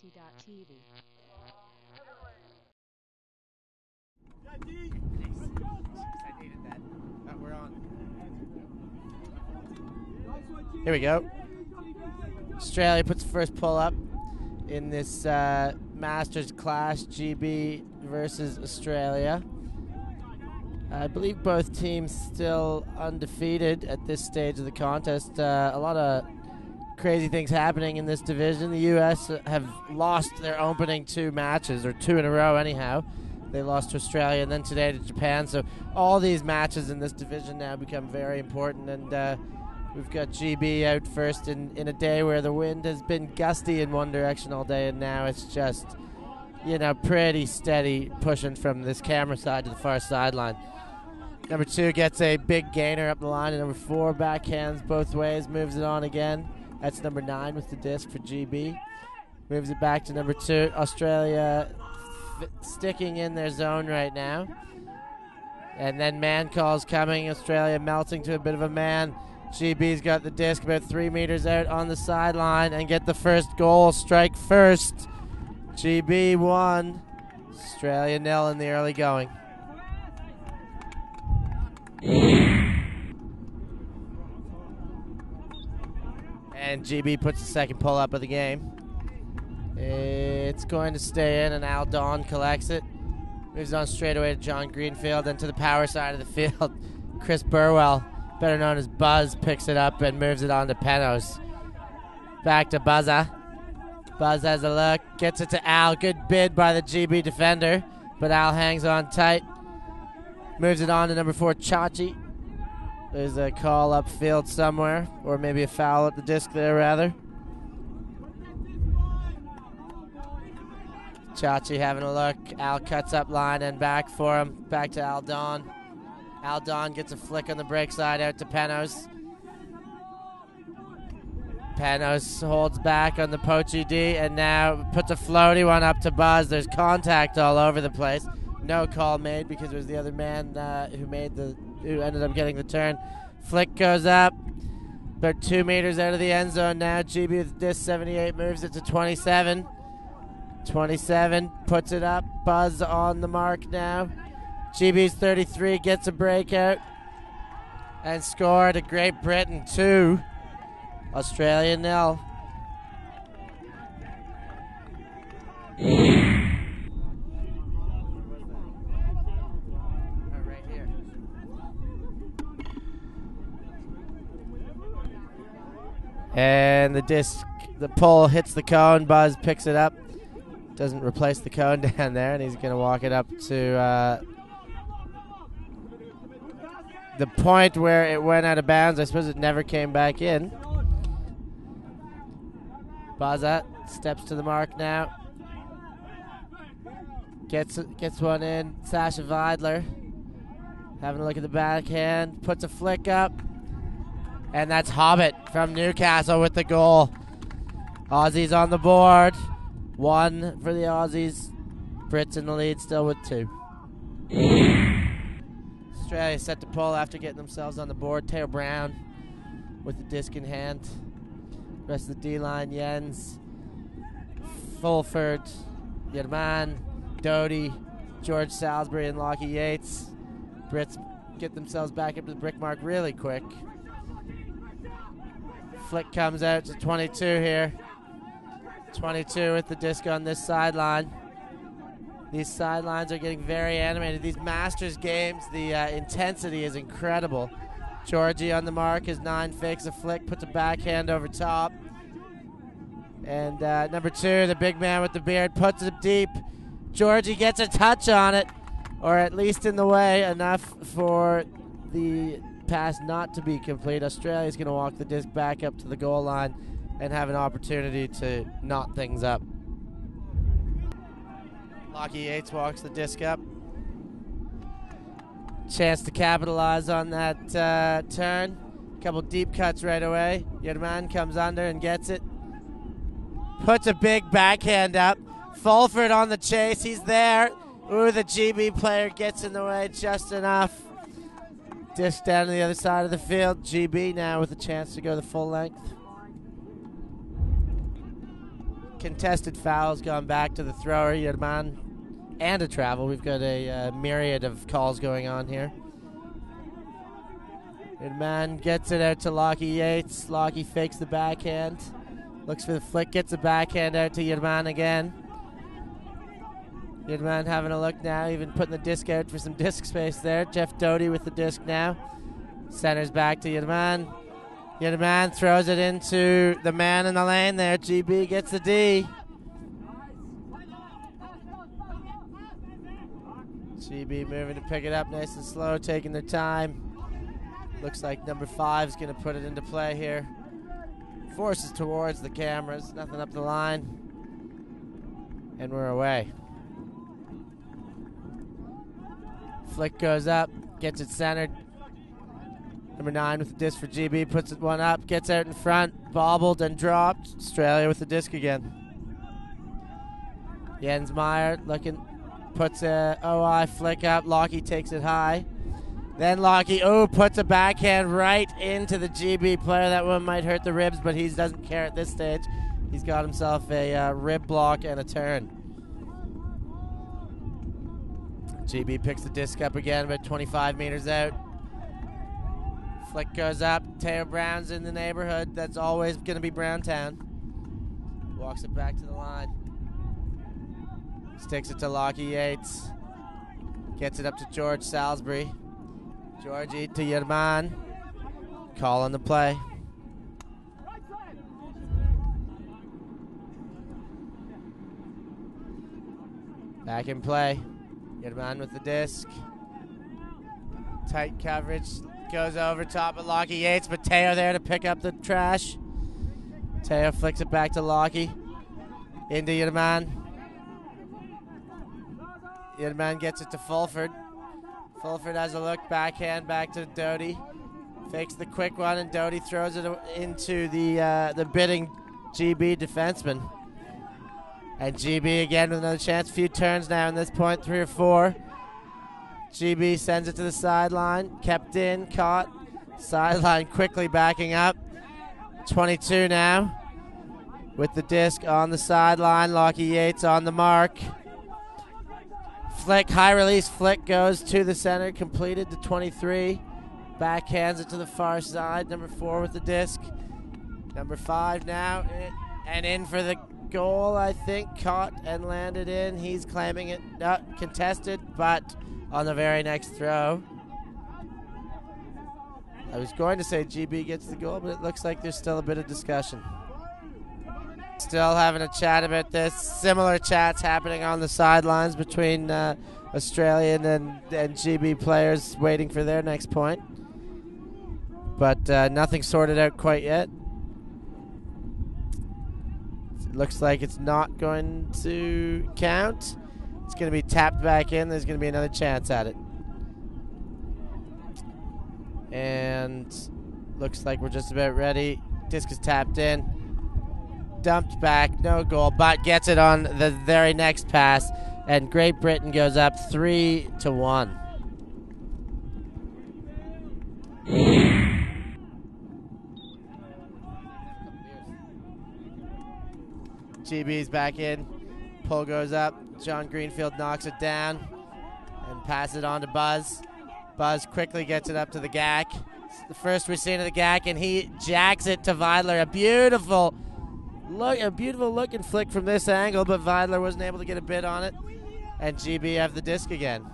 ulti.TV. I needed that. Oh, we're on. Here we go. Australia puts the first pull up in this Masters Clash, GB versus Australia. I believe both teams still undefeated at this stage of the contest. A lot of crazy things happening in this division. The US have lost their opening two matches, or two in a row anyhow. They lost to Australia and then today to Japan. So all these matches in this division now become very important. And we've got GB out first in a day where the wind has been gusty in one direction all day, and now it's just, you know, pretty steady pushing from this camera side to the far sideline. Number 2 gets a big gainer up the line, and number 4 backhands both ways, moves it on again. That's number 9 with the disc for GB. Moves it back to number 2. Australia sticking in their zone right now. And then man calls coming. Australia melting to a bit of a man. GB's got the disc about 3 meters out on the sideline and get the first goal. Strike first. GB 1. Australia 0 in the early going. And GB puts the second pull up of the game. It's going to stay in, and Al Dawn collects it. Moves on straight away to John Greenfield, and to the power side of the field. Chris Burwell, better known as Buzz, picks it up and moves it on to Penos. Back to Buzza. Buzz has a look, gets it to Al. Good bid by the GB defender, but Al hangs on tight. Moves it on to number 4, Chachi. There's a call upfield somewhere, or maybe a foul at the disc there, rather. Chachi having a look. Al cuts up line and back for him. Back to Al Dawn. Al Dawn gets a flick on the break side out to Penos. Penos holds back on the Pochi D and now puts a floaty one up to Buzz. There's contact all over the place. No call made because it was the other man who ended up getting the turn. Flick goes up. About 2 meters out of the end zone now. GB with disc 78 moves it to 27. 27 puts it up. Buzz on the mark now. GB's 33 gets a breakout and scored. A Great Britain 2, Australia 0. Right here. And the disc, the pole hits the cone. Buzz picks it up. Doesn't replace the cone down there, and he's going to walk it up to the point where it went out of bounds. I suppose it never came back in. Baza steps to the mark now. Gets one in. Sasha Vidler having a look at the backhand. Puts a flick up. And that's Hobbit from Newcastle with the goal. Aussies on the board. 1 for the Aussies. Brits in the lead still with 2. Australia set to pull after getting themselves on the board. Teo Brown with the disc in hand. Rest of the D-line, Jens, Fulford, Yerman, Doty, George Salisbury, and Lockie Yates. Brits get themselves back up to the brick mark really quick. Flick comes out to 22 here. 22 with the disc on this sideline. These sidelines are getting very animated. These Masters games, the intensity is incredible. Georgie on the mark, his 9 fakes a flick, puts a backhand over top. And number 2, the big man with the beard, puts it deep. Georgie gets a touch on it, or at least in the way, enough for the pass not to be complete. Australia's going to walk the disc back up to the goal line and have an opportunity to knot things up. Lockie Yates walks the disc up. Chance to capitalize on that turn. Couple deep cuts right away. Yerman comes under and gets it. Puts a big backhand up. Fulford on the chase. He's there. Ooh, the GB player gets in the way just enough. Disc down to the other side of the field. GB now with a chance to go the full length. contested fouls gone back to the thrower, Yerman, and a travel. We've got a myriad of calls going on here. Yerman gets it out to Lockie Yates. Lockie fakes the backhand. Looks for the flick, gets the backhand out to Yerman again. Yerman having a look now, even putting the disc out for some disc space there. Jeff Doty with the disc now. Centers back to Yerman. Yerman throws it into the man in the lane there. GB gets the D. GB moving to pick it up nice and slow, taking their time. Looks like number 5 is going to put it into play here. Forces towards the cameras, nothing up the line. And we're away. Flick goes up, gets it centered. Number 9 with the disc for GB, puts it one up, gets out in front, bobbled and dropped. Australia with the disc again. Jens Meyer looking, puts a OI flick up. Lockie takes it high. Then Lockie, puts a backhand right into the GB player. That one might hurt the ribs, but he doesn't care at this stage. He's got himself a rib block and a turn. GB picks the disc up again, about 25 meters out. Flick goes up. Teo Brown's in the neighborhood. That's always going to be Browntown. Walks it back to the line. Sticks it to Lockie Yates. Gets it up to George Salisbury. Georgie to Yerman. Call on the play. Back in play. Yerman with the disc. Tight coverage. Goes over top of Lockie Yates, but Teo there to pick up the trash. Teo flicks it back to Lockie. Into Yerman. Yerman gets it to Fulford. Fulford has a look, backhand back to Doty. Fakes the quick one, and Doty throws it into the bidding GB defenseman. And GB again with another chance. Few turns now in this point, 3 or 4. GB sends it to the sideline. Kept in, caught. Sideline quickly backing up. 22 now. With the disc on the sideline. Lockie Yates on the mark. Flick, high release flick goes to the center. Completed to 23. Backhands it to the far side. Number 4 with the disc. Number 5 now. And in for the goal, I think. Caught and landed in. He's claiming it. Not contested, but on the very next throw. I was going to say GB gets the goal, but it looks like there's still a bit of discussion. Still having a chat about this. Similar chats happening on the sidelines between Australian and GB players waiting for their next point. But nothing sorted out quite yet. It looks like it's not going to count. It's going to be tapped back in. There's going to be another chance at it. And looks like we're just about ready. Disc is tapped in. Dumped back. No goal, but gets it on the very next pass. And Great Britain goes up 3-1. GB's back in. Pull goes up. John Greenfield knocks it down and passes it on to Buzz. Buzz quickly gets it up to the GAC. It's the first we've seen of the GAC, and he jacks it to Vidler. A beautiful looking flick from this angle, but Vidler wasn't able to get a bid on it. And GB have the disc again.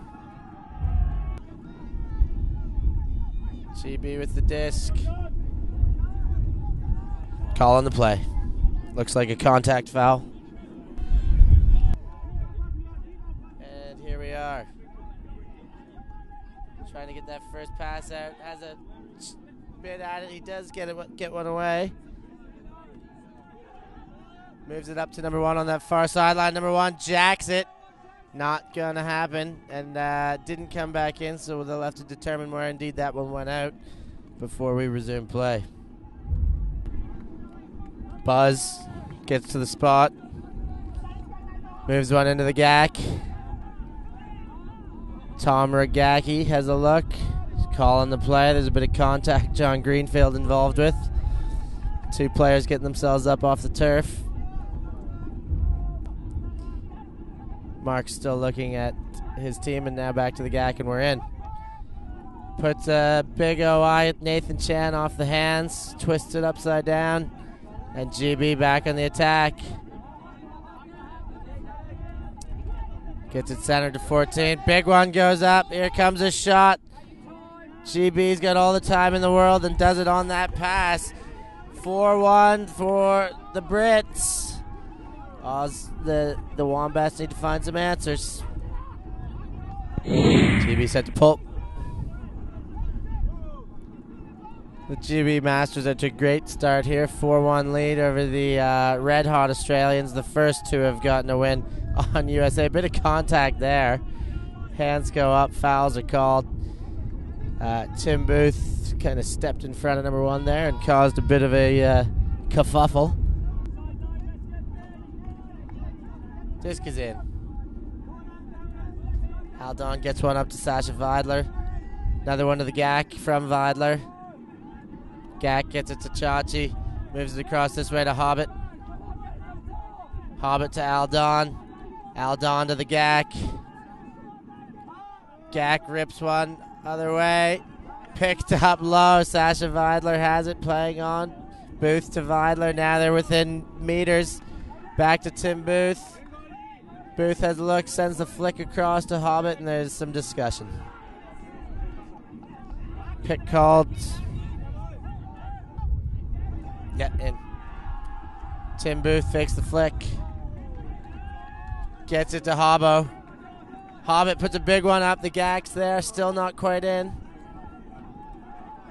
GB with the disc. Call on the play. Looks like a contact foul. And here we are. Trying to get that first pass out. Has a bit at it. He does get one away. Moves it up to number 1 on that far sideline. Number 1 jacks it. Not going to happen. And didn't come back in, so they'll have to determine where indeed that one went out before we resume play. Buzz gets to the spot. Moves one into the GAC. Tom Regacki has a look. Call on the play. There's a bit of contact John Greenfield involved with. 2 players getting themselves up off the turf. Mark's still looking at his team, and now back to the GAC, and we're in. Puts a big OI at Nathan Chan off the hands, twists it upside down, and GB back on the attack. Gets it centered to 14. Big one goes up. Here comes a shot. GB's got all the time in the world and does it on that pass. 4-1 for the Brits. Oz, the Wombats need to find some answers. GB set to pull. The GB Masters are to a great start here. 4-1 lead over the red hot Australians. The first two have gotten a win on USA. A bit of contact there. Hands go up, fouls are called. Tim Booth kind of stepped in front of number one there and caused a bit of a kerfuffle. Disc is in. Haldon gets one up to Sasha Vidler. Another one to the GAC from Vidler. GAC gets it to Chachi. Moves it across this way to Hobbit. Hobbit to Aldon. Aldon to the GAC. GAC rips one other way. Picked up low. Sasha Vidler has it, playing on. Booth to Vidler. Now they're within meters. Back to Tim Booth. Booth has a look, sends the flick across to Hobbit, and there's some discussion. Pick called. Yeah, in. Tim Booth fakes the flick. Gets it to Hobbo. Hobbit puts a big one up. The GAC's there, still not quite in.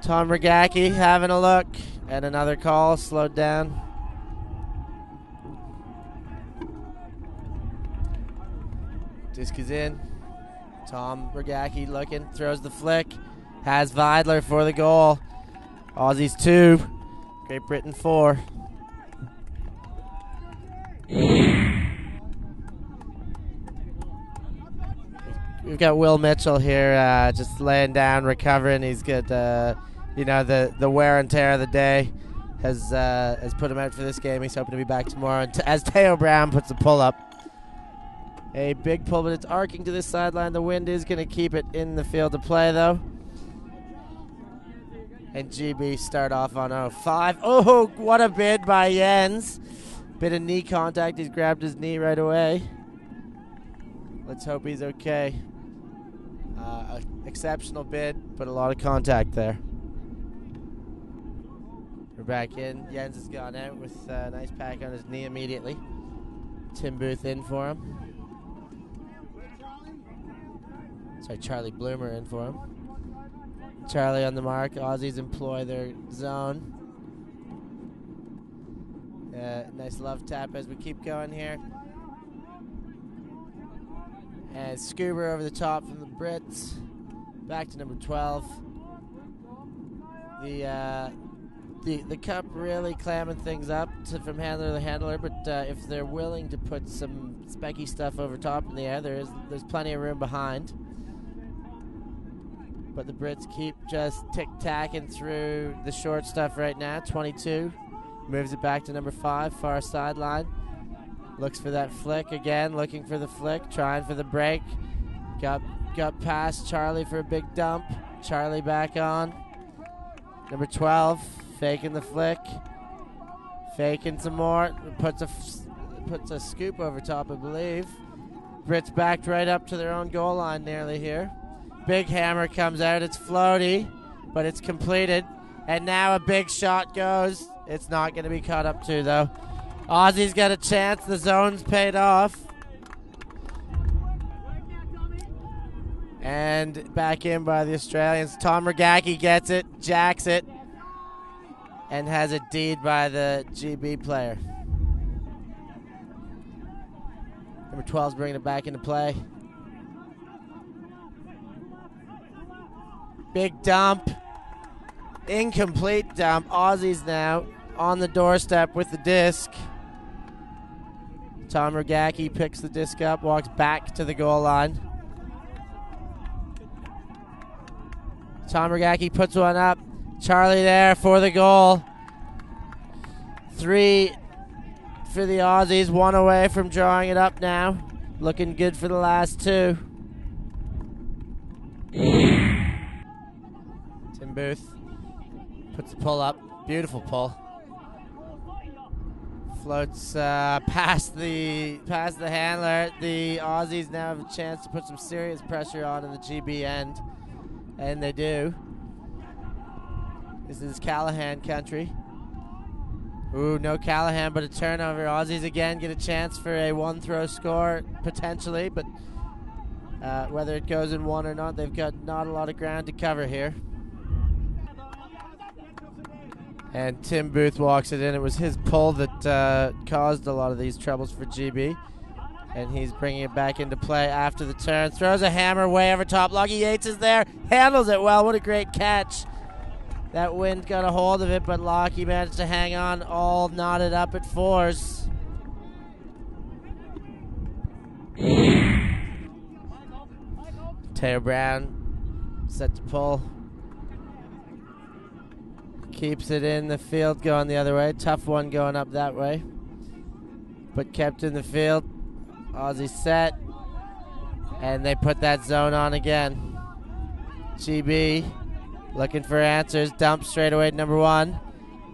Tom Regacki having a look. And another call, slowed down. Disc is in. Tom Regacki looking, throws the flick. Has Vidler for the goal. Aussies 2. Great Britain 4. We've got Will Mitchell here just laying down, recovering. He's got, the wear and tear of the day has put him out for this game. He's hoping to be back tomorrow. And as Teo Brown puts a pull up. A big pull, but it's arcing to this sideline. The wind is going to keep it in the field of play, though. And GB start off on 0-5. Oh, what a bid by Jens. Bit of knee contact. He's grabbed his knee right away. Let's hope he's okay. Exceptional bid, but a lot of contact there. We're back in. Jens has gone out with a nice pack on his knee immediately. Tim Booth in for him. Sorry, Charlie Bloomer in for him. Charlie on the mark. Aussies employ their zone. Nice love tap as we keep going here. And Scuba over the top from the Brits. Back to number 12. The cup really clamming things up from handler to handler, but if they're willing to put some specky stuff over top in the air, there's plenty of room behind. But the Brits keep just tick-tacking through the short stuff right now. 22 moves it back to number 5, far sideline. Looks for that flick again, looking for the flick, trying for the break. Got past Charlie for a big dump. Charlie back on. Number 12, faking the flick. Faking some more. Puts a scoop over top, I believe. Brits backed right up to their own goal line nearly here. Big hammer comes out. It's floaty, but it's completed. And now a big shot goes. It's not going to be caught up to, though. Aussies got a chance. The zone's paid off. And back in by the Australians. Tom Regacki gets it, jacks it, and has a deed by the GB player. Number 12's bringing it back into play. Big dump. Incomplete dump. Aussies now on the doorstep with the disc. Tom Regacki picks the disc up, walks back to the goal line. Tom Regacki puts one up. Charlie there for the goal. 3 for the Aussies, 1 away from drawing it up now. Looking good for the last two. Tim Booth puts the pull up. Beautiful pull. Floats past the handler. The Aussies now have a chance to put some serious pressure on in the GB end. And they do. This is Callahan country. Ooh, no Callahan, but a turnover. Aussies again get a chance for a one-throw score, potentially, but whether it goes in one or not, they've got not a lot of ground to cover here. And Tim Booth walks it in. It was his pull that caused a lot of these troubles for GB. And he's bringing it back into play after the turn. Throws a hammer way over top. Lockie Yates is there. Handles it well. What a great catch. That wind got a hold of it, but Lockie managed to hang on, all knotted up at fours. Teo Brown set to pull. Keeps it in the field going the other way. Tough one going up that way, but kept in the field. Aussie set, and they put that zone on again. GB looking for answers. Dump straight away number one.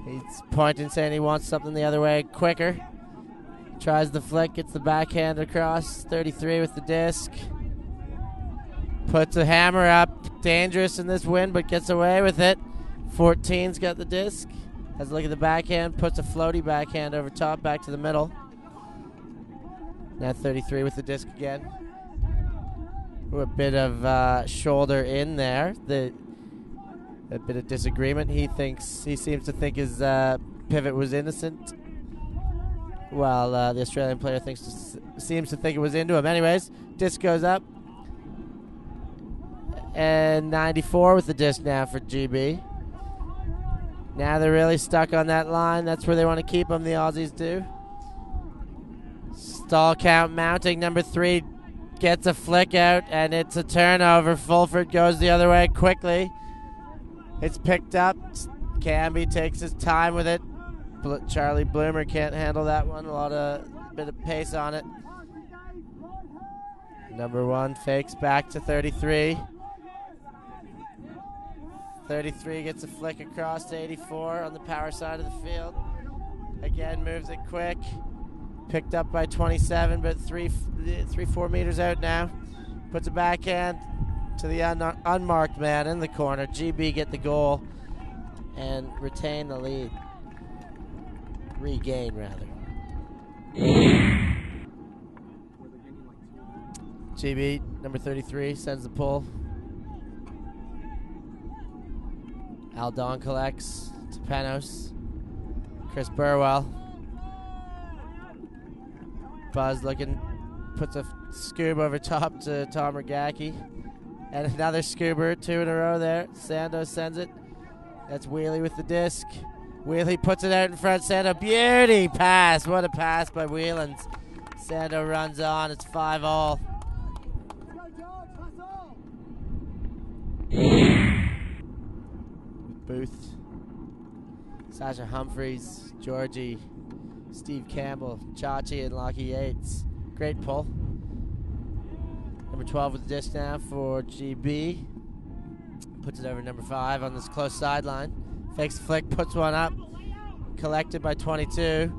He's pointing, saying he wants something the other way quicker. Tries the flick, gets the backhand across. 33 with the disc. Puts a hammer up. Dangerous in this wind, but gets away with it. 14's got the disc. Has a look at the backhand. Puts a floaty backhand over top, back to the middle. Now 33 with the disc again. Ooh, a bit of shoulder in there. A bit of disagreement. He seems to think his pivot was innocent. While the Australian player seems to think it was into him. Anyways, disc goes up. And 94 with the disc now for GB. Now they're really stuck on that line. That's where they want to keep them, the Aussies do. Stall count mounting. Number 3 gets a flick out, and it's a turnover. Fulford goes the other way quickly. It's picked up. Camby takes his time with it. Charlie Bloomer can't handle that one. Bit of pace on it. Number 1 fakes back to 33. 33 gets a flick across to 84 on the power side of the field. Again, moves it quick. Picked up by 27, but 3-4 meters out now. Puts a backhand to the unmarked man in the corner. GB get the goal and retain the lead. Regain, rather. GB, number 33, sends the pull. Aldon collects to Penos. Chris Burwell. Buzz looking, puts a scoob over top to Tom Regacki. And another scoober, 2 in a row there. Sando sends it. That's Wheelie with the disc. Wheelie puts it out in front. Sando, beauty pass. What a pass by Whelans. Sando runs on. It's 5-all. Booth. Sasha Humphreys, Georgie, Steve Campbell, Chachi, and Lockie Yates. Great pull. Number 12 with the disc now for GB. Puts it over number 5 on this close sideline. Fakes the flick, puts one up. Collected by 22.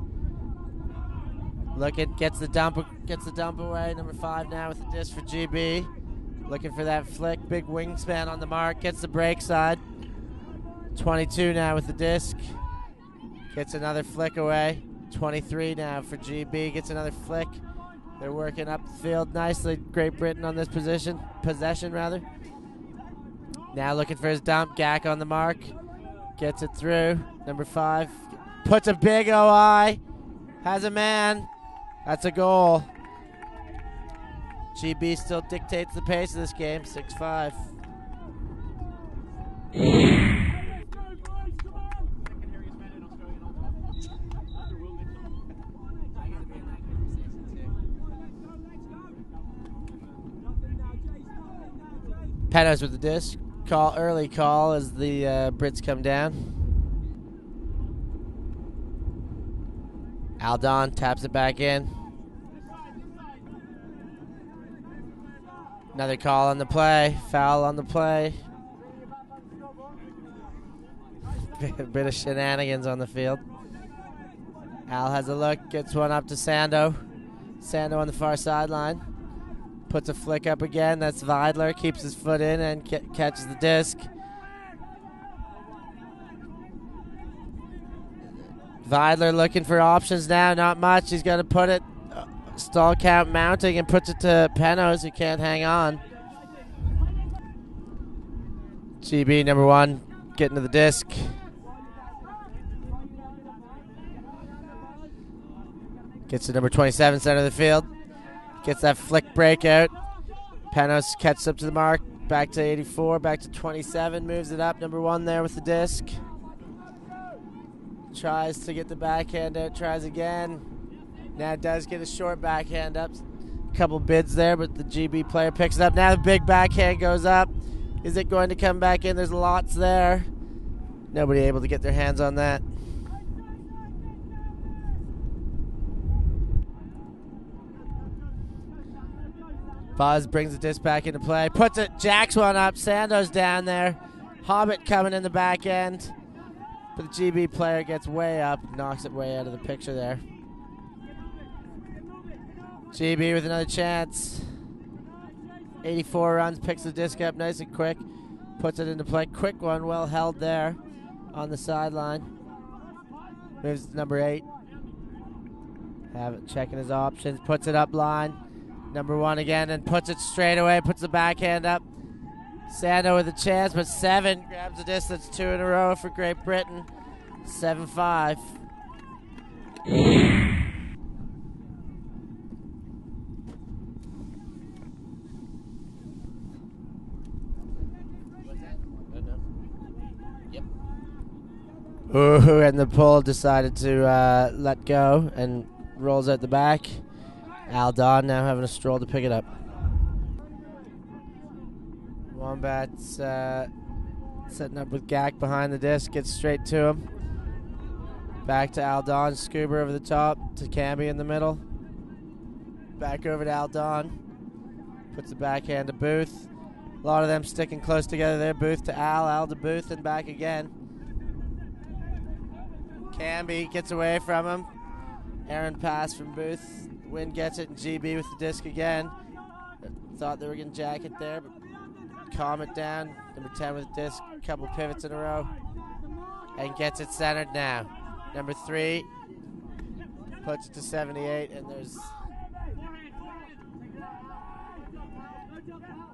Looking, gets the dump away. Number 5 now with the disc for GB. Looking for that flick. Big wingspan on the mark. Gets the break side. 22 now with the disc. Gets another flick away. 23 now for GB. Gets another flick. They're working up the field nicely. Great Britain on this possession. Now looking for his dump. Gack on the mark. Gets it through. Number 5. Puts a big OI. Has a man. That's a goal. GB still dictates the pace of this game. 6-5. Penos with the disc. Early call as the Brits come down. Aldon taps it back in. Another call on the play. Foul on the play. A bit of shenanigans on the field. Al has a look. Gets one up to Sando. Sando on the far sideline. Puts a flick up again. That's Vidler. Keeps his foot in and catches the disc. Vidler looking for options now. Not much. He's going to put it. Stall count mounting and puts it to Penos, who can't hang on. GB number 1 getting to the disc. Gets to number 27, center of the field. Gets that flick breakout. Penos catches up to the mark. Back to 84, back to 27. Moves it up, number 1 there with the disc. Tries to get the backhand out, tries again. Now does get a short backhand up. A couple bids there, but the GB player picks it up. Now the big backhand goes up. Is it going to come back in? There's lots there. Nobody able to get their hands on that. Buzz brings the disc back into play. Puts it, jacks one up. Sando's down there. Hobbit coming in the back end. But the GB player gets way up, knocks it way out of the picture there. GB with another chance. 84 runs, picks the disc up nice and quick. Puts it into play. Quick one, well held there on the sideline. Moves to number 8. Have it checking his options. Puts it up line. Number 1 again and puts it straight away. Puts the backhand up. Sando with a chance, but 7 grabs the disc. That's 2 in a row for Great Britain. 7-5. Ooh, and the pull decided to let go and rolls out the back. Aldon now having a stroll to pick it up. Wombats setting up with Gak behind the disc, gets straight to him. Back to Aldon, Scuba over the top to Camby in the middle. Back over to Aldon. Puts the backhand to Booth. A lot of them sticking close together there. Booth to Al to Booth, and back again. Camby gets away from him. Aaron pass from Booth. Wynn gets it, and GB with the disc again. Thought they were going to jack it there, but calm it down. Number 10 with the disc, a couple pivots in a row. And gets it centered now. Number 3 puts it to 78, and there's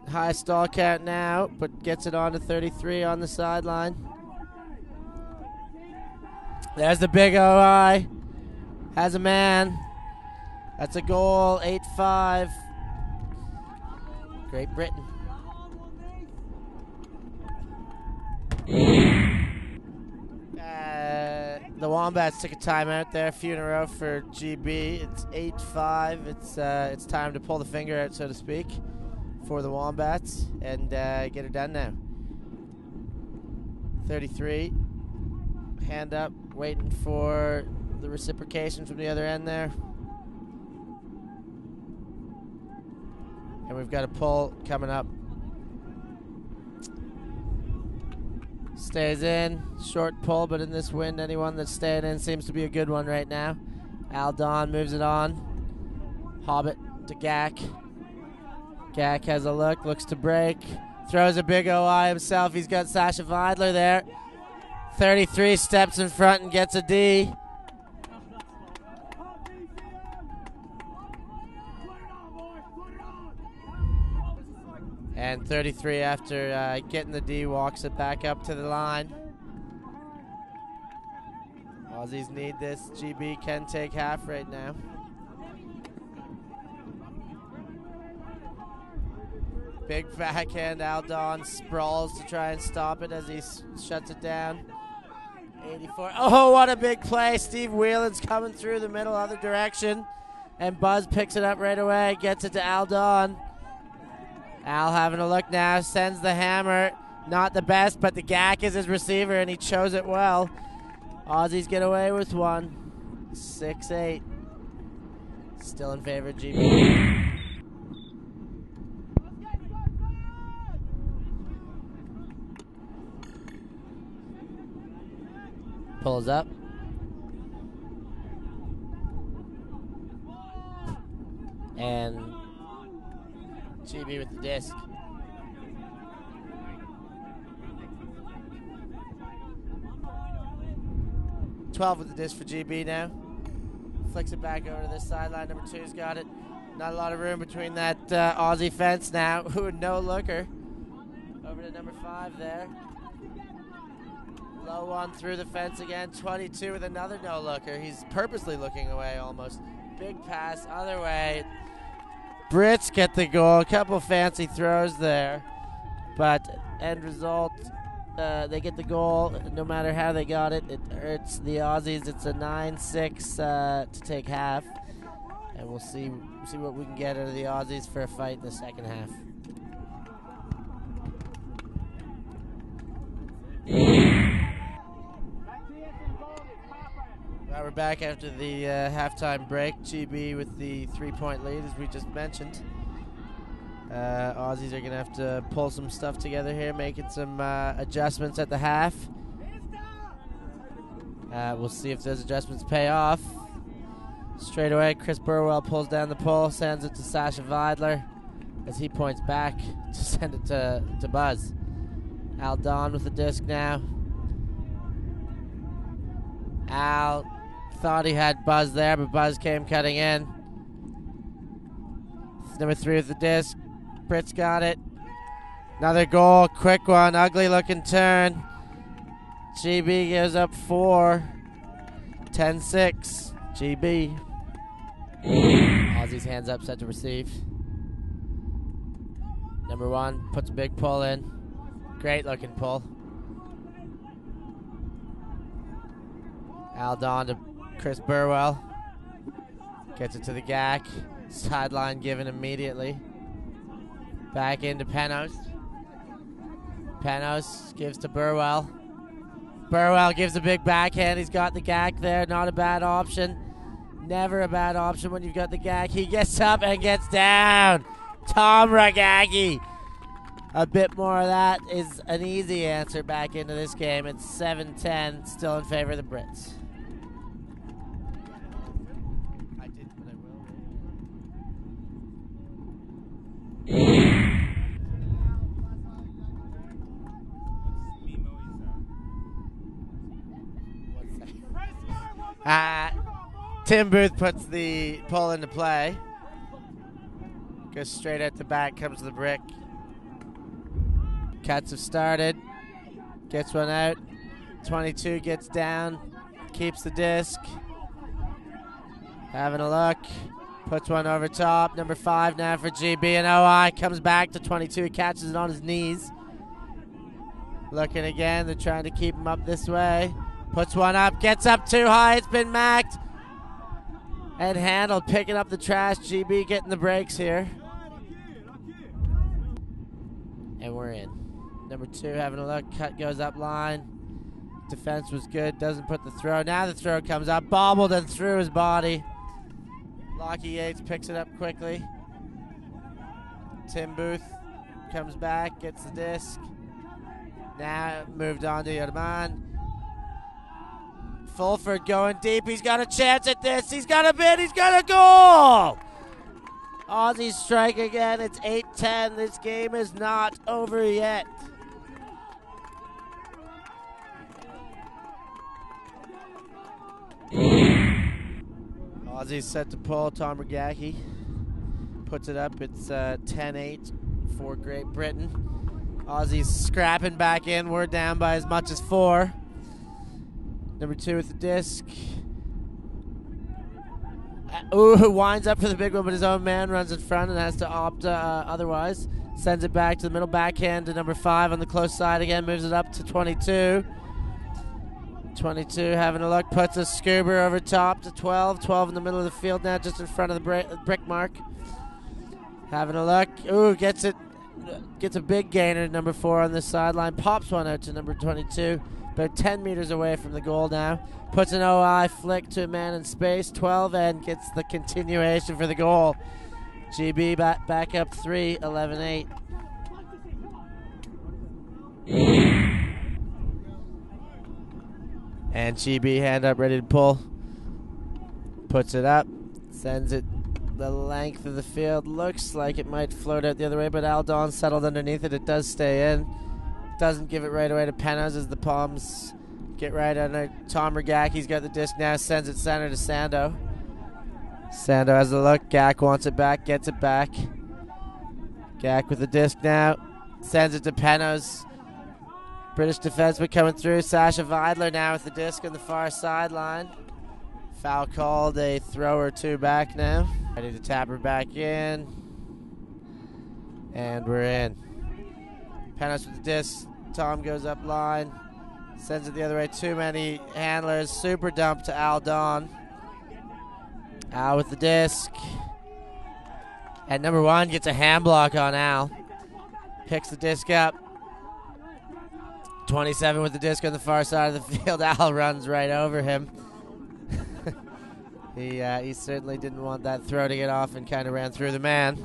high stall count now, but gets it on to 33 on the sideline. There's the big OI. Has a man. That's a goal, 8-5. Great Britain. The Wombats took a timeout there, a few in a row for GB. It's 8-5. It's time to pull the finger out, so to speak, for the Wombats and get it done now. 33. Hand up, waiting for the reciprocation from the other end there. And we've got a pull coming up. Stays in, short pull, but in this wind, anyone that's staying in seems to be a good one right now. Aldon moves it on. Hobbit to Gak. Gak has a look, looks to break. Throws a big OI himself. He's got Sasha Vidler there. 33 steps in front and gets a D. And 33 after getting the D walks it back up to the line. Aussies need this. GB can take half right now. Big backhand. Aldon sprawls to try and stop it as he shuts it down. 84. Oh, what a big play. Steve Whelan's coming through the middle, other direction. And Buzz picks it up right away. Gets it to Aldon. Al having a look now. Sends the hammer. Not the best, but the Gak is his receiver, and he chose it well. Aussies get away with one. 6-8. Still in favor of GB. Pulls up. And GB with the disc. .12 with the disc for GB now. Flicks it back over to this sideline. Number 2's got it. Not a lot of room between that Aussie fence now. No looker. Over to number 5 there. Low one through the fence again. 22 with another no looker. He's purposely looking away almost. Big pass other way. Brits get the goal. A couple fancy throws there. But end result, they get the goal. No matter how they got it, it hurts the Aussies. It's a 9-6 to take half. And we'll see what we can get out of the Aussies for a fight in the second half. We're back after the halftime break. GB with the 3-point lead, as we just mentioned. Aussies are going to have to pull some stuff together here, making some adjustments at the half. We'll see if those adjustments pay off. Straight away, Chris Burwell pulls down the pull, sends it to Sasha Vidler as he points back to send it to Buzz. Al Don with the disc now. Al thought he had Buzz there, but Buzz came cutting in. It's number 3 with the disc. Brits got it. Another goal, quick one, ugly looking turn. GB gives up 4. 10-6, GB. Aussie's hands up, set to receive. Number 1 puts a big pull in. Great looking pull. Al Don to Chris Burwell. Gets it to the GAC. Sideline given immediately. Back into Penos. Penos gives to Burwell. Burwell gives a big backhand. He's got the GAC there. Not a bad option. Never a bad option when you've got the GAC. He gets up and gets down. Tom Ragagi. A bit more of that is an easy answer back into this game. It's 7-10, still in favor of the Brits. I did, but I will. Tim Booth puts the pull into play. Goes straight at the back, comes to the brick. Cats have started. Gets one out. 22 gets down. Keeps the disc. Having a look. Puts one over top. Number 5 now for GB. And OI comes back to 22. He catches it on his knees. Looking again. They're trying to keep him up this way. Puts one up. Gets up too high. It's been macked. And handled. Picking up the trash. GB getting the breaks here. And we're in. Number 2 having a look. Cut goes up line. Defense was good. Doesn't put the throw. Now the throw comes up. Bobbled and through his body. Lockie Yates picks it up quickly. Tim Booth comes back. Gets the disc. Now moved on to Yerman. Fulford going deep. He's got a chance at this. He's got a bid. He's got a goal. Aussies strike again. It's 8-10. This game is not over yet. Aussies set to pull. Tom Ragaki puts it up. It's 10-8 for Great Britain. Aussies scrapping back in. We're down by as much as 4. Number 2 with the disc. Winds up for the big one, but his own man runs in front and has to opt otherwise. Sends it back to the middle backhand to number 5 on the close side again. Moves it up to 22. 22 having a look. Puts a scuba over top to 12. 12 in the middle of the field now, just in front of the brick mark. Having a look. Ooh, gets it. Gets a big gainer, number 4 on this sideline. Pops one out to number 22. About 10 meters away from the goal now. Puts an OI flick to a man in space. 12 and gets the continuation for the goal. GB back up 3, 11-8. And GB hand up, ready to pull. Puts it up, sends it the length of the field. Looks like it might float out the other way, but Aldon settled underneath it. It does stay in. Doesn't give it right away to Penos as the palms get right under. Tom Regaki's got the disc now, sends it center to Sando. Sando has a look. Gak wants it back, gets it back. Gak with the disc now, sends it to Penos. British defenseman coming through. Sasha Vidler now with the disc on the far sideline. Foul called, a throw or two back now. Ready to tap her back in. And we're in. Penos with the disc. Tom goes up line. Sends it the other way. Too many handlers. Super dump to Aldon. Al with the disc. And number one gets a hand block on Al. Picks the disc up. 27 with the disc on the far side of the field. Al runs right over him. He certainly didn't want that throw to get off and kind of ran through the man.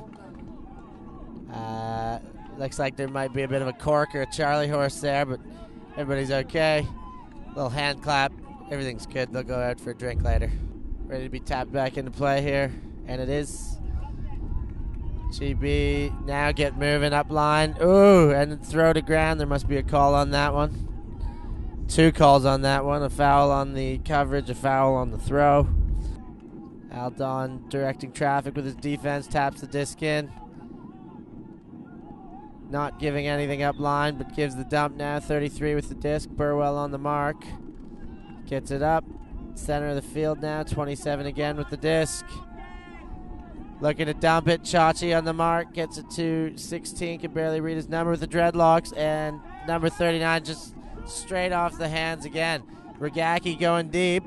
Looks like there might be a bit of a cork or a Charlie horse there, but everybody's okay. Little hand clap. Everything's good. They'll go out for a drink later. Ready to be tapped back into play here, and it is. GB now get moving up line. Ooh, and throw to ground. There must be a call on that one. Two calls on that one. A foul on the coverage, a foul on the throw. Aldon directing traffic with his defense, taps the disc in. Not giving anything up line, but gives the dump now. 33 with the disc. Burwell on the mark. Gets it up. Center of the field now. 27 again with the disc. Looking to dump it. Chachi on the mark. Gets it to 16. Can barely read his number with the dreadlocks. And number 39 just straight off the hands again. Regaki going deep.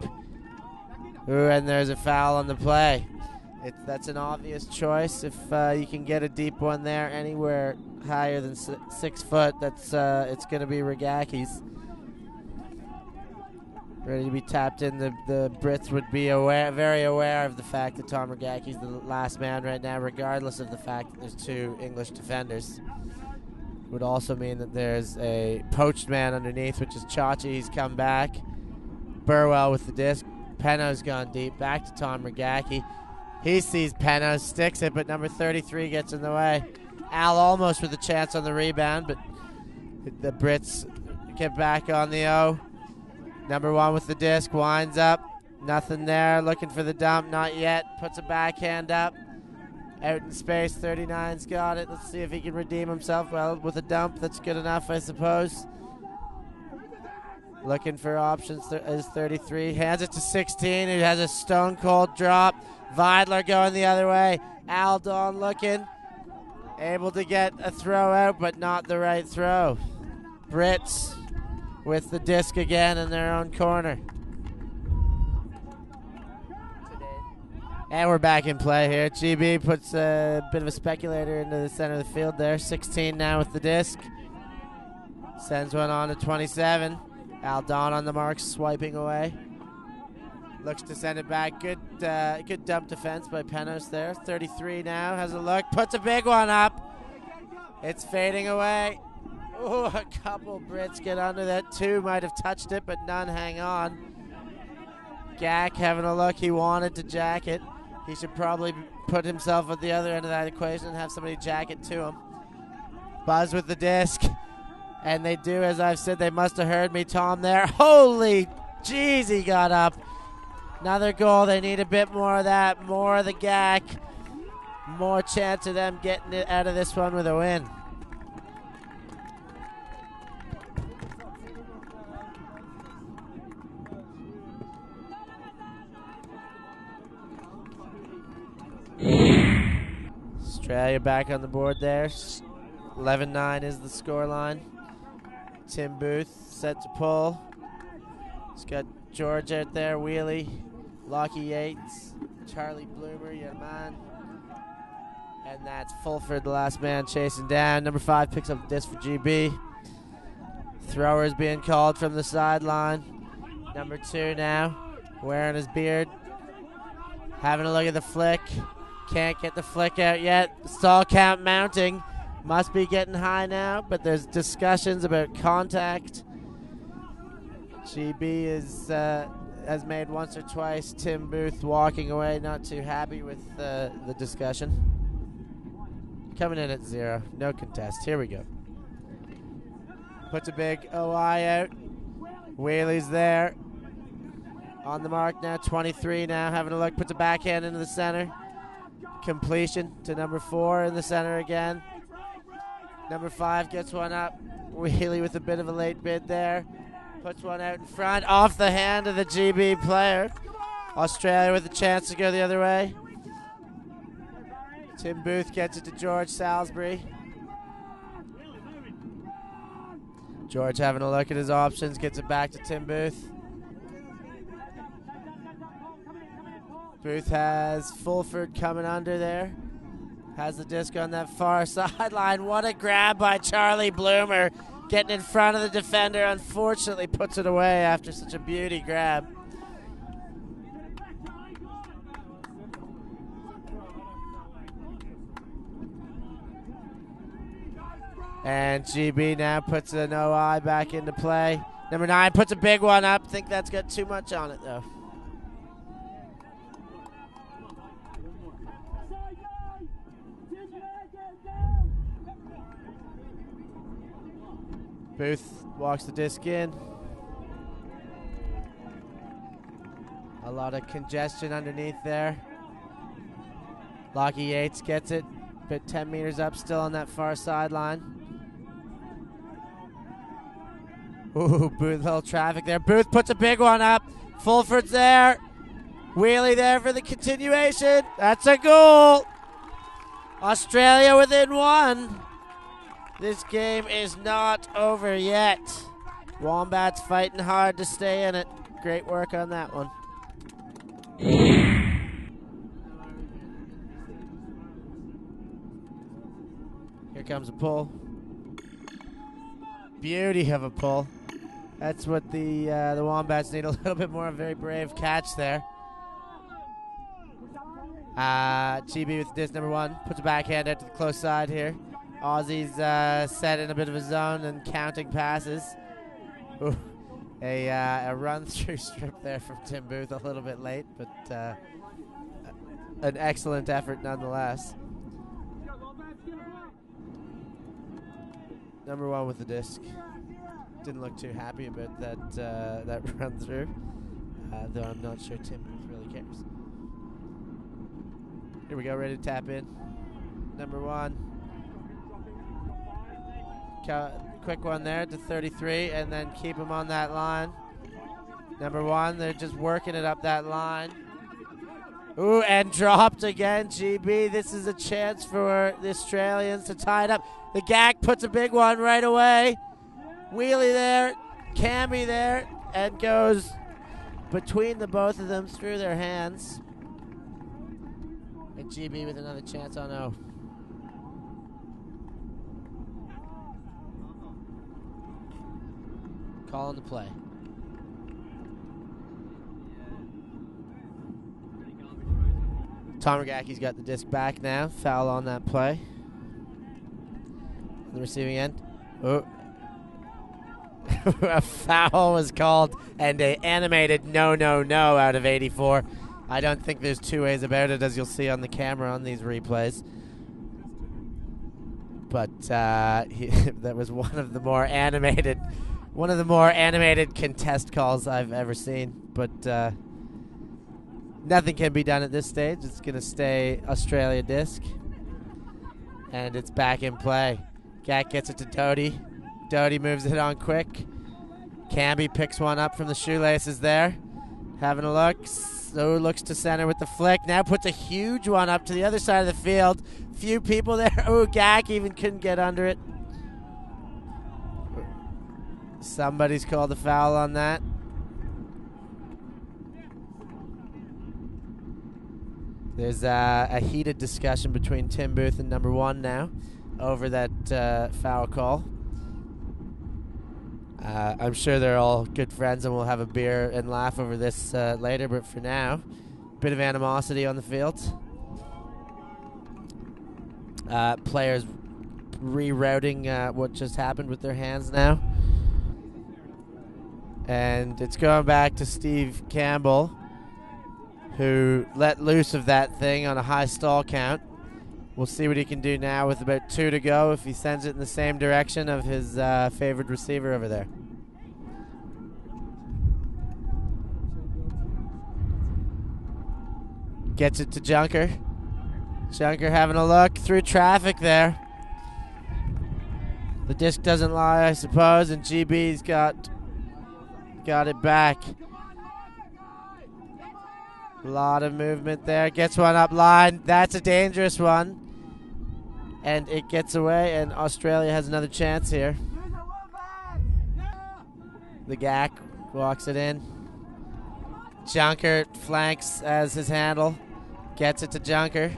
Ooh, and there's a foul on the play. That's an obvious choice. If you can get a deep one there anywhere higher than 6 foot, that's it's going to be Regaki's. Ready to be tapped in. The Brits would be very aware of the fact that Tom Regaki's the last man right now, regardless of the fact that there's two English defenders. Would also mean that there's a poached man underneath, which is Chachi. He's come back. Burwell with the disc. Penos gone deep. Back to Tom Regaki. He sees Penos, sticks it, but number 33 gets in the way. Al almost with a chance on the rebound, but the Brits get back on the O. Number one with the disc, winds up. Nothing there, looking for the dump, not yet. Puts a backhand up. Out in space, 39's got it. Let's see if he can redeem himself. Well, with a dump, that's good enough, I suppose. Looking for options is 33. Hands it to 16, who has a stone cold drop. Vidler going the other way. Aldon looking. Able to get a throw out, but not the right throw. Brits with the disc again in their own corner. And we're back in play here. GB puts a bit of a speculator into the center of the field there. 16 now with the disc. Sends one on to 27. Aldon on the mark, swiping away. Looks to send it back. Good dump defense by Penos there. 33 now, has a look. Puts a big one up. It's fading away. Ooh, a couple Brits get under that. Two might have touched it, but none hang on. Gak having a look. He wanted to jack it. He should probably put himself at the other end of that equation and have somebody jack it to him. Buzz with the disc. And they do, as I've said, they must have heard me, Tom, there. Holy jeez, he got up. Another goal. They need a bit more of that. More of the Gak. More chance of them getting it out of this one with a win. Australia back on the board there. 11-9 is the scoreline. Tim Booth set to pull. He's got George out there, Wheelie, Lockie Yates, Charlie Bloomer, your man. And that's Fulford, the last man chasing down. Number 5 picks up the disc for GB. Thrower's being called from the sideline. Number 2 now, wearing his beard. Having a look at the flick. Can't get the flick out yet. Stall count mounting. Must be getting high now, but there's discussions about contact. GB has made once or twice. Tim Booth walking away, not too happy with the discussion. Coming in at 0, no contest. Here we go. Puts a big OI out. Wheelie's there. On the mark now, 23 now, having a look. Puts a backhand into the center. Completion to number 4 in the center again. Number 5 gets one up. Wheelie with a bit of a late bid there. Puts one out in front, off the hand of the GB player. Australia with a chance to go the other way. Tim Booth gets it to George Salisbury. George having a look at his options, gets it back to Tim Booth. Booth has Fulford coming under there. Has the disc on that far sideline. What a grab by Charlie Bloomer. Getting in front of the defender. Unfortunately puts it away after such a beauty grab. And GB now puts an OI back into play. Number 9 puts a big one up. Think that's got too much on it though. Booth walks the disc in. A lot of congestion underneath there. Lockie Yates gets it, but 10 meters up still on that far sideline. Ooh, Booth, little traffic there. Booth puts a big one up. Fulford's there. Wheelie there for the continuation. That's a goal. Australia within 1. This game is not over yet. Wombats fighting hard to stay in it. Great work on that one. Here comes a pull. Beauty of a pull. That's what the Wombats need. A little bit more. A very brave catch there. GB with disc number 1. Puts a backhand out to the close side here. Aussies set in a bit of a zone and counting passes. Ooh, a run-through strip there from Tim Booth, a little bit late, but an excellent effort nonetheless. Number 1 with the disc. Didn't look too happy about that run-through, though I'm not sure Tim Booth really cares. Here we go, ready to tap in. Number 1. Quick one there to 33, and then keep him on that line. Number 1, they're just working it up that line. Ooh, and dropped again, GB. This is a chance for the Australians to tie it up. The GAC puts a big one right away. Wheelie there, Camby there, and goes between the both of them through their hands. And GB with another chance on O. Calling the play. Tom Ragaki's got the disc back now. Foul on that play. On the receiving end. Oh. A foul was called and an animated no out of 84. I don't think there's two ways about it, as you'll see on the camera on these replays. But that was one of the more animated contest calls I've ever seen. But nothing can be done at this stage. It's going to stay Australia disc. And it's back in play. Gak gets it to Doty. Doty moves it on quick. Camby picks one up from the shoelaces there. Having a look. So looks to center with the flick. Now puts a huge one up to the other side of the field. Few people there. Oh, Gak even couldn't get under it. Somebody's called a foul on that. There's a heated discussion between Tim Booth and number 1 now over that foul call. I'm sure they're all good friends and we'll have a beer and laugh over this later, but for now, bit of animosity on the field. Players rerouting what just happened with their hands now. And it's going back to Steve Campbell, who let loose of that thing on a high stall count. We'll see what he can do now with about 2 to go if he sends it in the same direction of his favored receiver over there. Gets it to Junker. Junker having a look through traffic there. The disc doesn't lie, I suppose, and GB's got it back. A lot of movement there. Gets one up line. That's a dangerous one. And it gets away, and Australia has another chance here. The GAC walks it in. Junker flanks as his handle. Gets it to Junker.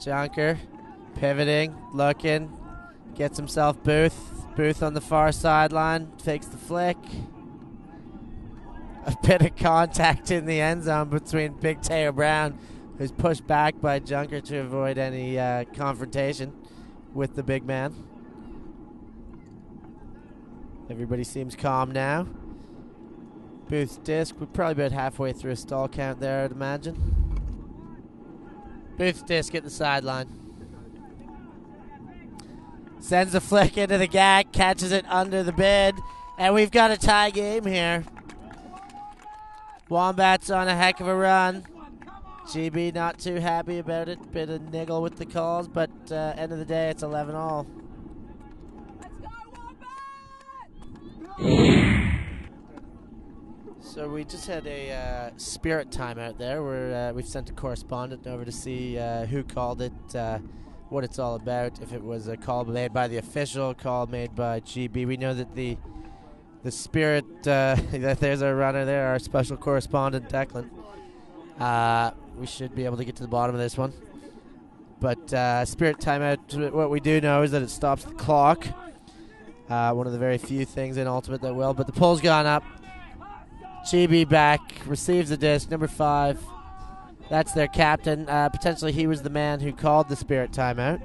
Junker pivoting, looking. Gets himself Booth. Booth on the far sideline. Fakes the flick. A bit of contact in the end zone between Big Teo Brown, who's pushed back by Junker to avoid any confrontation with the big man. Everybody seems calm now. Booth's disc, we're probably about halfway through a stall count there, I'd imagine. Booth's disc at the sideline. Sends a flick into the GAC, catches it under the bid, and we've got a tie game here. Wombats on a heck of a run. GB not too happy about it. Bit of niggle with the calls, but end of the day, it's 11-all. So we just had a spirit timeout there where we've sent a correspondent over to see who called it, what it's all about, if it was a call made by the official, call made by GB. We know that the spirit, that there's our runner there, our special correspondent, Declan. We should be able to get to the bottom of this one. But spirit timeout, what we do know is that it stops the clock. One of the very few things in Ultimate that will. But the pull's gone up. GB back, receives the disc, number 5. That's their captain. Potentially he was the man who called the spirit timeout.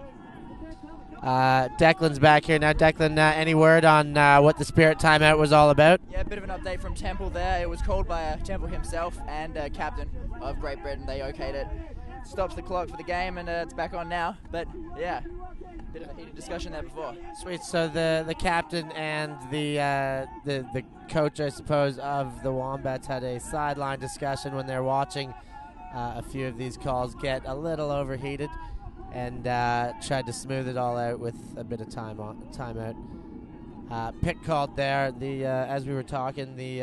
Declan's back here now. Declan, any word on what the spirit timeout was all about? Yeah, a bit of an update from Temple there. It was called by Temple himself and captain of Great Britain. They okayed it. Stops the clock for the game, and it's back on now. But yeah, bit of a heated discussion there before. Sweet. So the captain and the coach, I suppose, of the Wombats had a sideline discussion when they're watching a few of these calls get a little overheated, and tried to smooth it all out with a bit of timeout. Pick called there. As we were talking, the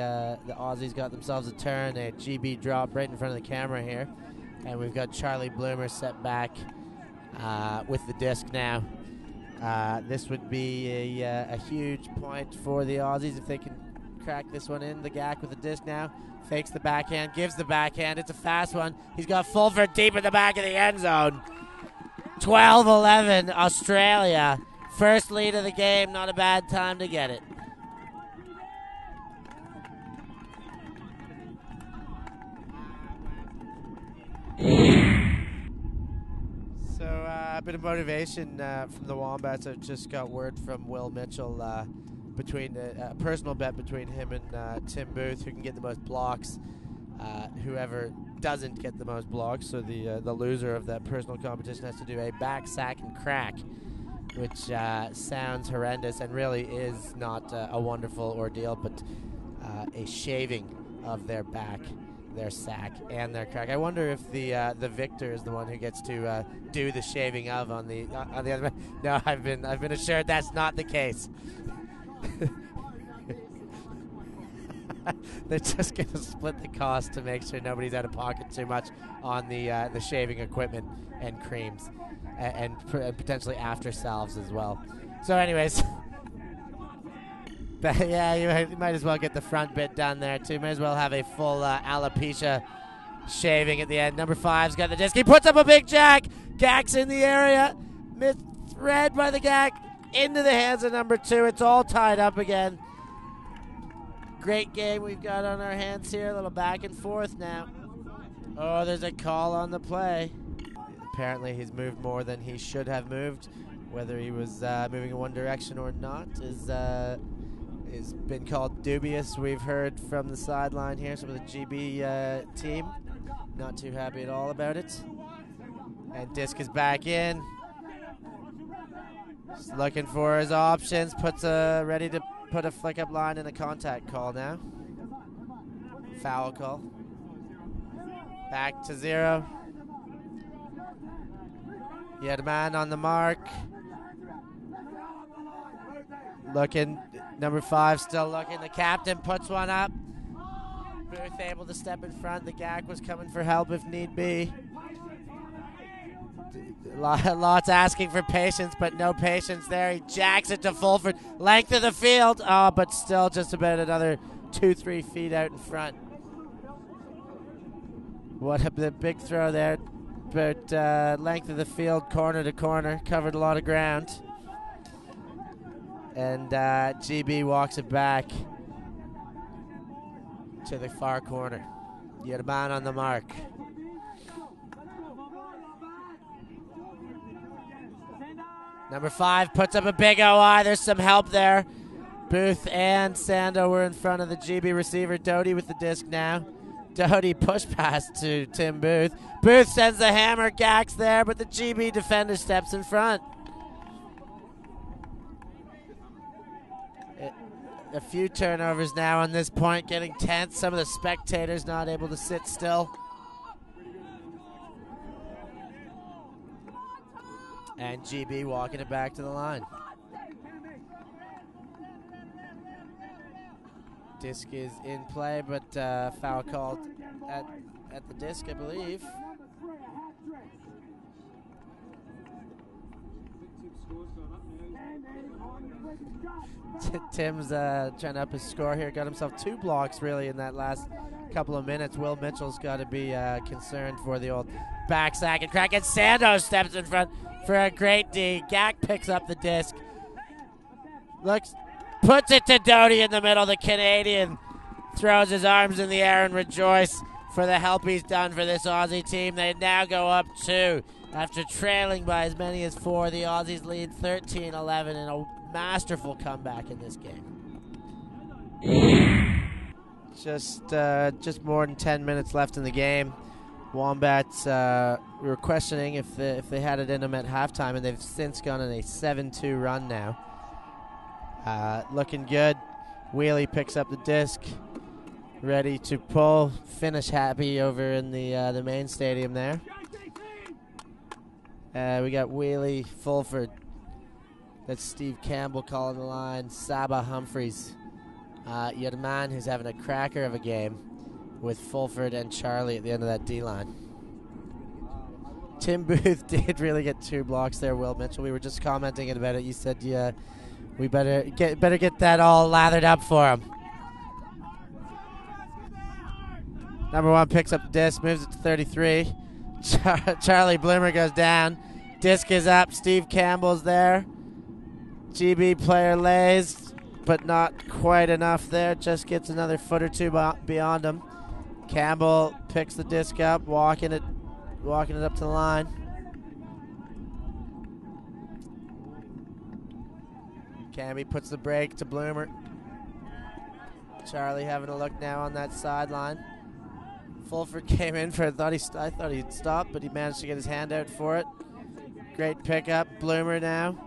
Aussies got themselves a turn, a GB drop right in front of the camera here, and we've got Charlie Bloomer set back with the disc now. This would be a huge point for the Aussies if they can crack this one in. The GAC with the disc now. Fakes the backhand, gives the backhand. It's a fast one. He's got Fulford deep in the back of the end zone. 12-11, Australia. First lead of the game, not a bad time to get it. So a bit of motivation from the Wombats. I've just got word from Will Mitchell between a personal bet between him and Tim Booth, who can get the most blocks. Whoever doesn't get the most blocks, so the loser of that personal competition has to do a back, sack, and crack, which sounds horrendous and really is not a wonderful ordeal, but a shaving of their back, their sack, and their crack. I wonder if the victor is the one who gets to do the shaving of on the other. No, I've been assured that's not the case. They're just going to split the cost to make sure nobody's out of pocket too much on the shaving equipment and creams, and potentially after salves as well. So anyways, yeah, you might as well get the front bit done there too. Might as well have a full alopecia shaving at the end. Number 5's got the disc. He puts up a big jack. GAC's in the area. Misread by the GAC. Into the hands of number 2. It's all tied up again. Great game we've got on our hands here. A little back and forth now. Oh, there's a call on the play. Apparently he's moved more than he should have moved. Whether he was moving in one direction or not is has been called dubious. We've heard from the sideline here, some of the GB team not too happy at all about it. And Disc is back in. Just looking for his options, ready to put a flick up line and a contact call now. Foul call. Back to 0. He had a man on the mark. Looking, number 5 still looking. The captain puts one up. Booth able to step in front. The GAC was coming for help if need be. Lots asking for patience, but no patience there. He jacks it to Fulford. Length of the field, but still just about another 2-3 feet out in front. What a big throw there. But length of the field, corner to corner, covered a lot of ground. And GB walks it back to the far corner. You had a man on the mark. Number 5 puts up a big OI. There's some help there. Booth and Sando were in front of the GB receiver. Doty with the disc now. Doty push pass to Tim Booth. Booth sends the hammer. GAC's there, but the GB defender steps in front. A few turnovers now on this point, getting tense. Some of the spectators not able to sit still. And GB walking it back to the line. Disc is in play, but foul called at the disc, I believe. Tim's trying to up his score here. Got himself 2 blocks really in that last couple of minutes. Will Mitchell's got to be concerned for the old back sack and crack. And Sandos steps in front for a great D. GAC picks up the disc. Puts it to Doty in the middle. The Canadian throws his arms in the air and rejoice for the help he's done for this Aussie team. They now go up 2 after trailing by as many as 4. The Aussies lead 13-11 in a masterful comeback in this game. Just more than 10 minutes left in the game. Wombats, we were questioning if they had it in them at halftime, and they've since gone on a 7-2 run now. Looking good. Wheelie picks up the disc, ready to pull. Finish happy over in the main stadium there. We got Wheelie, Fulford. That's Steve Campbell calling the line. Saba Humphreys. You had a man who's having a cracker of a game with Fulford and Charlie at the end of that D-line. Tim Booth did really get 2 blocks there, Will Mitchell. We were just commenting about it. You said, yeah, we better get that all lathered up for him. Number 1 picks up the disc, moves it to 33. Charlie Bloomer goes down. Disc is up. Steve Campbell's there. GB player lays, but not quite enough there. Just gets another foot or 2 beyond him. Campbell picks the disc up, walking it up to the line. Cammy puts the break to Bloomer. Charlie having a look now on that sideline. Fulford came in for I thought he'd stop, but he managed to get his hand out for it. Great pickup. Bloomer now.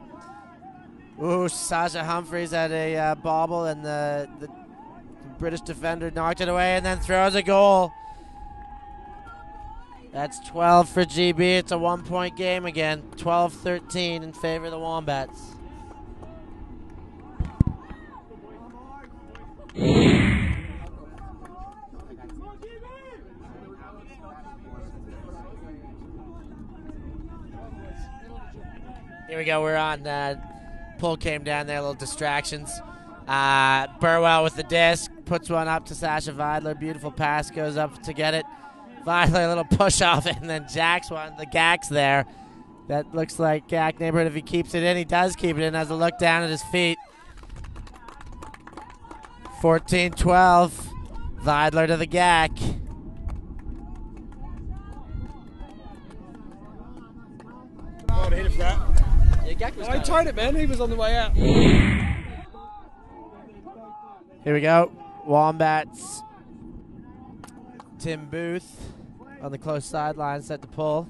Ooh, Sasha Humphreys had a bobble, and the British defender knocked it away and then throws a goal. That's 12 for GB. It's a 1-point game again. 12-13 in favor of the Wombats. Here we go. We're on. Pull came down there. Little distractions. Burwell with the disc. Puts one up to Sasha Vidler. Beautiful pass. Goes up to get it. Vidler, a little push off, and then jacks one. The GAC's there. That looks like GAC neighborhood. If he keeps it in, he does keep it in. Has a look down at his feet. 14-12. Vidler to the GAC. Oh, hit it, Brett. Yeah, GAC was I tried it, man. He was on the way out. Here we go. Wombats. Tim Booth on the close sideline, set to pull.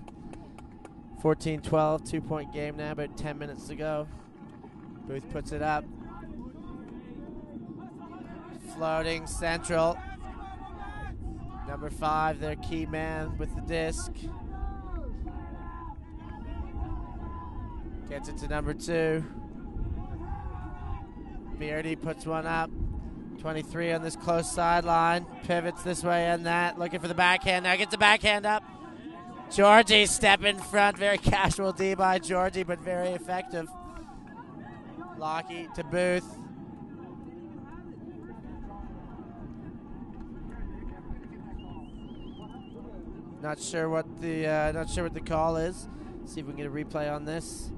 14-12, 2-point game now, about 10 minutes to go. Booth puts it up. Floating central. Number 5, their key man with the disc. Gets it to number 2. Beardy puts one up. 23 on this close sideline. Pivots this way and that. Looking for the backhand. Now gets the backhand up. Georgie step in front. Very casual D by Georgie, but very effective. Lockie to Booth. Not sure what the call is. See if we can get a replay on this.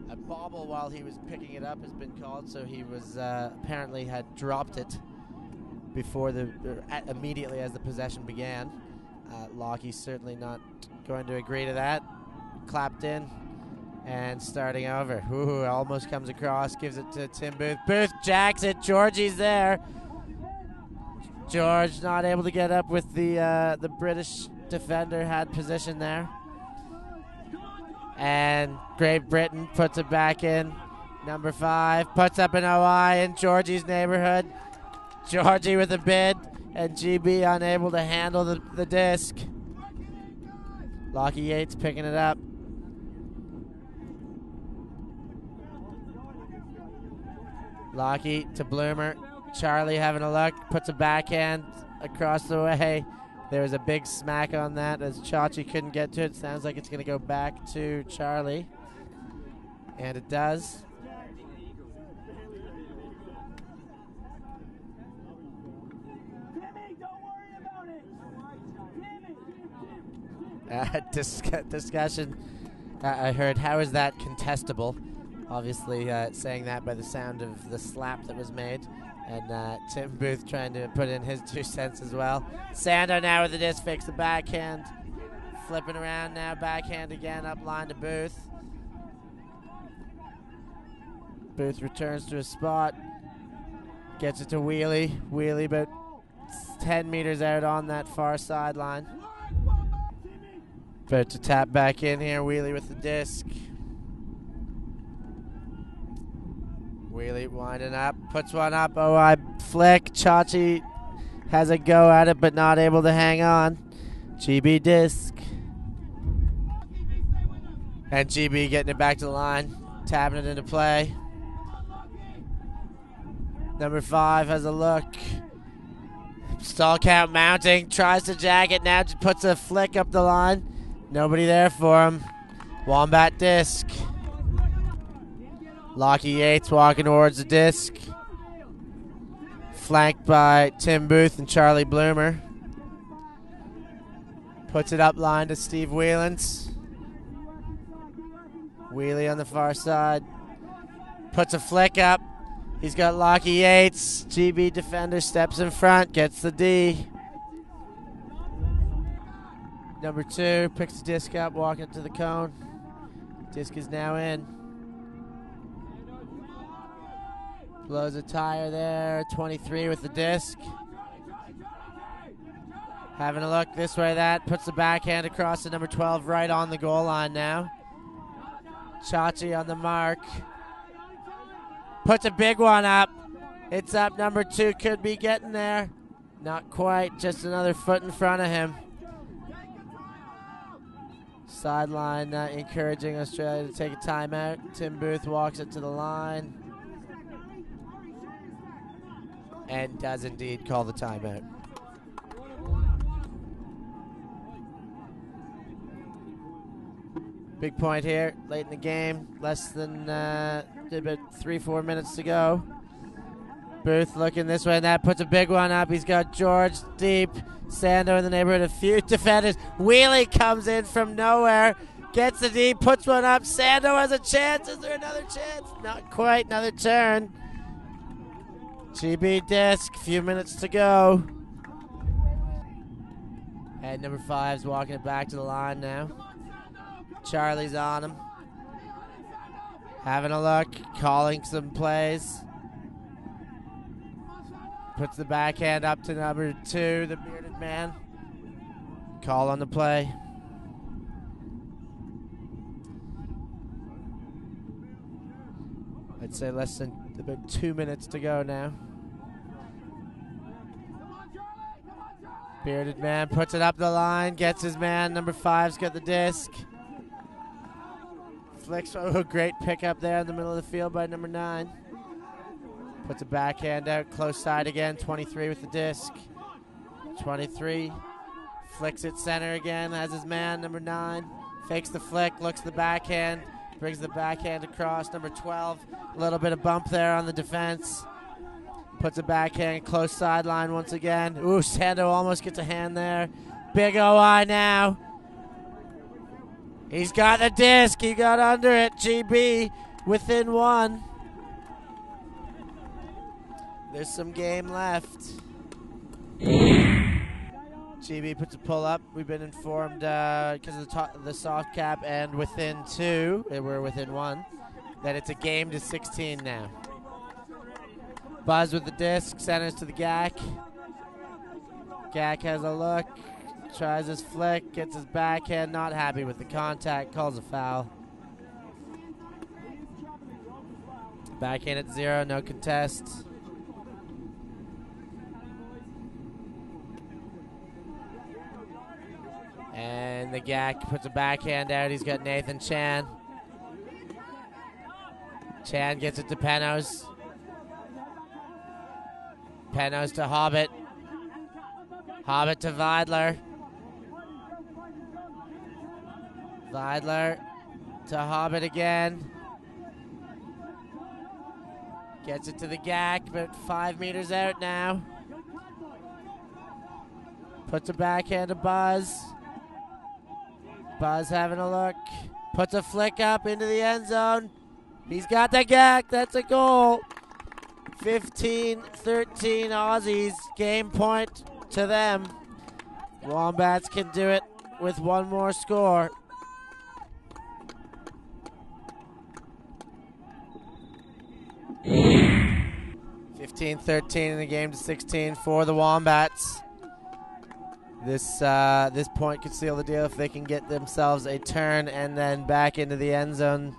A bobble while he was picking it up has been called, so he was apparently had dropped it before immediately as the possession began. Lockie's certainly not going to agree to that. Clapped in and starting over. Ooh, almost comes across, gives it to Tim Booth. Booth jacks it. Georgie's there. George not able to get up with the British defender, had position there. And Great Britain puts it back in. Number 5 puts up an OI in Georgie's neighborhood. Georgie with a bid, and GB unable to handle the disc. Lockie Yates picking it up. Lockie to Bloomer. Charlie having a look, puts a backhand across the way. There was a big smack on that as Chachi couldn't get to it. Sounds like it's going to go back to Charlie. And it does. Discussion. I heard, how is that contestable? Obviously saying that by the sound of the slap that was made. And Tim Booth trying to put in his 2 cents as well. Sando now with the disc, fakes the backhand. Flipping around now, backhand again, up line to Booth. Booth returns to his spot. Gets it to Wheelie. Wheelie about 10 meters out on that far sideline. About to tap back in here, Wheelie with the disc. Wheelie winding up, puts one up, OI flick. Chachi has a go at it, but not able to hang on. GB disc. And GB getting it back to the line, tapping it into play. Number 5 has a look. Stall count mounting, tries to jack it, now just puts a flick up the line. Nobody there for him. Wombat disc. Lockie Yates walking towards the disc. Flanked by Tim Booth and Charlie Bloomer. Puts it up line to Steve Whelans. Wheelie on the far side. Puts a flick up. He's got Lockie Yates. GB defender steps in front, gets the D. Number 2 picks the disc up, walking to the cone. Disc is now in. Blows a tire there, 23 with the disc. Having a look this way, that puts the backhand across to number 12 right on the goal line now. Chachi on the mark. Puts a big one up. It's up, number 2 could be getting there. Not quite, just another foot in front of him. Sideline encouraging Australia to take a timeout. Tim Booth walks it to the line. And does indeed call the timeout. Big point here, late in the game. Less than about 3-4 minutes to go. Booth looking this way and that, puts a big one up. He's got George deep. Sando in the neighborhood, a few defenders. Wheelie comes in from nowhere. Gets the D, puts one up. Sando has a chance. Is there another chance? Not quite, another turn. GB disc, few minutes to go. And number 5's walking it back to the line now. Charlie's on him. Having a look, calling some plays. puts the backhand up to number 2, the bearded man. Call on the play. I'd say less than about 2 minutes to go now. Bearded man puts it up the line, gets his man. Number 5's got the disc. Flicks, oh, great pickup there in the middle of the field by number 9. Puts a backhand out, close side again. 23 with the disc. 23 flicks it center again, has his man, number 9. Fakes the flick, looks the backhand, brings the backhand across. Number 12, a little bit of bump there on the defense. Puts a backhand, close sideline once again. Ooh, Sando almost gets a hand there. Big OI now. He's got the disc. He got under it. GB within 1. There's some game left. GB puts a pull up. We've been informed because of the soft cap and within 2, we're within 1, that it's a game to 16 now. Buzz with the disc, centers to the GAC. GAC has a look, tries his flick, gets his backhand, not happy with the contact, calls a foul. Backhand at 0, no contest. And the GAC puts a backhand out. He's got Nathan Chan. Chan gets it to Penos. Penos to Hobbit. Hobbit to Vidler. Vidler to Hobbit again. Gets it to the GAC, about 5 meters out now. Puts a backhand to Buzz. Buzz having a look. Puts a flick up into the end zone. He's got the GAC. That's a goal. 15-13 Aussies. Game point to them. Wombats can do it with one more score. (15-13) in the game to 16 for the Wombats. This point could seal the deal if they can get themselves a turn and then back into the end zone.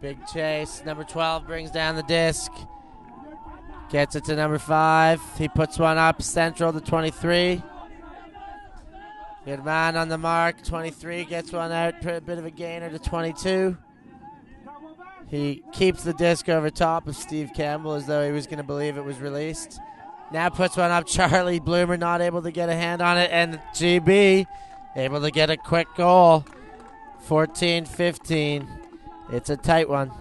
Big chase. Number 12 brings down the disc. Gets it to number 5. He puts one up central to 23. Good man on the mark. 23 gets one out. Put a bit of a gainer to 22. He keeps the disc over top of Steve Campbell as though he was going to believe it was released. Now puts one up. Charlie Bloomer not able to get a hand on it. And GB able to get a quick goal. 14-15. It's a tight one.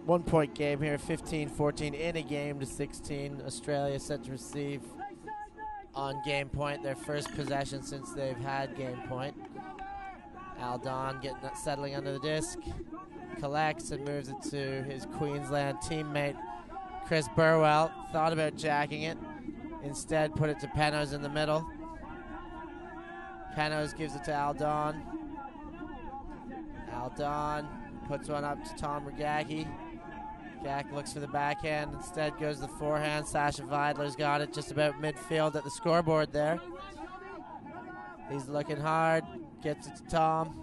One point game here, 15-14 in a game to 16. Australia set to receive on game point, their first possession since they've had game point. Aldon settling under the disc, collects and moves it to his Queensland teammate Chris Burwell. Thought about jacking it, instead put it to Penos in the middle. Penos gives it to Aldon. Aldon puts one up to Tom Regacki. Gak looks for the backhand, instead goes the forehand. Sasha Vidler's got it just about midfield at the scoreboard there. He's looking hard, gets it to Tom.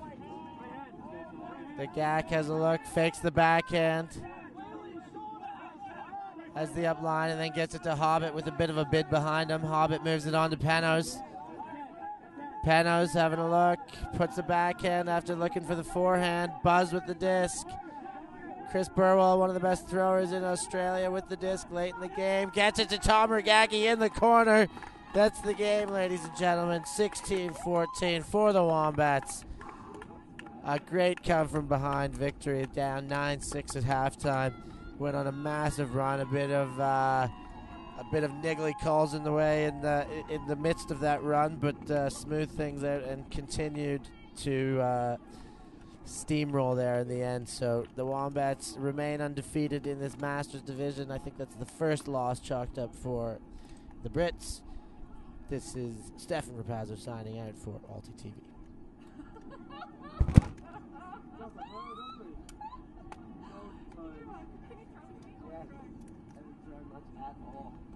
The Gak has a look, fakes the backhand. Has the up line and then gets it to Hobbit with a bit of a bid behind him. Hobbit moves it on to Penos. Penos having a look, puts the backhand after looking for the forehand. Buzz with the disc. Chris Burwell, one of the best throwers in Australia, with the disc late in the game. Gets it to Tom Regacki in the corner. That's the game, ladies and gentlemen. 16-14 for the Wombats. A great come from behind victory, down 9-6 at halftime. Went on a massive run, a bit of niggly calls in the way in the midst of that run, but smoothed things out and continued to steamroll there in the end. So the Wombats remain undefeated in this Masters division. I think that's the first loss chalked up for the Brits. This is Stefan Rapazzo signing out for ulti.TV. Very much at all.